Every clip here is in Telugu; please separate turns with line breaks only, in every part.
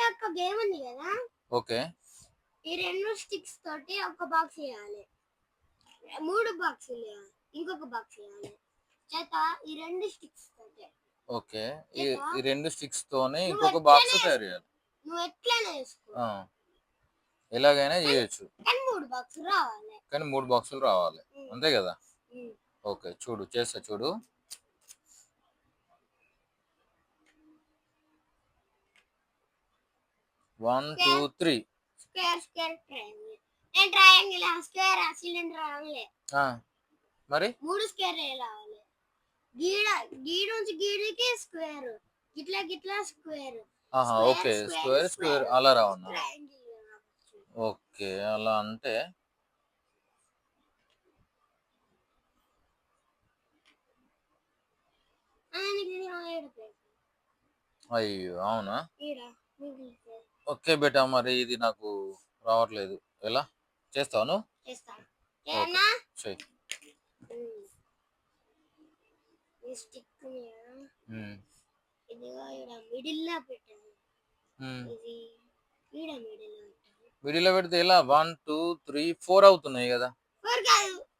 ఒక గేమ్ ఉంది కదా.
ఓకే.
ఈ 2 స్టిక్స్ తోటి ఒక బాక్స్ వేయాలి. 3 బాక్సులు వేయాలి. ఇంకొక బాక్స్ వేయాలి. చేత ఈ 2 స్టిక్స్ తోటి.
ఓకే. ఈ 2 స్టిక్స్ తోనే ఇంకొక బాక్స్ తయారు చేయాలి.
నువ్వు ఎట్లైనా వేసుకో.
ఎలాగైనా చేయొచ్చు.
కానీ 3 బాక్సులు రావాలి.
కానీ 3 బాక్సులు రావాలి. అంతే కదా. ఓకే, చూడు చేస్తా చూడు. One two three.
Square square triangle. నేను ట్రయాంగిల్ స్క్వేర్ సిలిండర్ రావాలి.
మరి
3 స్క్వేర్ రావాలి. గీడ నుంచి గీడికి స్క్వేర్, గిట్లా గిట్లా స్క్వేర్.
ఓకే, స్క్వేర్ స్క్వేర్ అలా రావన్నా. ఓకే, అలా అంటే అయ్యో అవునా. ఓకే బేటా, మరి ఇది నాకు రావట్లేదు. ఎలా చేస్తావు నువ్వు? మిడిల్లో పెడితే ఎలా? 1 2 3 4 అవుతున్నాయి కదా.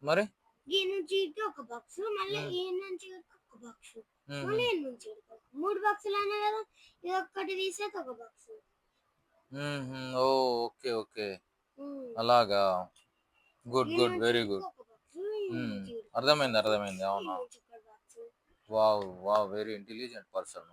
మరి
ఒక బాక్స్, మళ్ళీ ఈ నుంచి ఒక బాక్స్, మళ్ళీ ఈ నుంచి 3 బాక్సులు అయినా కదా. ఇది ఒక్కటి తీసేది ఒక బాక్స్.
ఓకే ఓకే, అలాగా. Good good, very good. అర్థమైంది. అవునా. Wow wow, very intelligent person.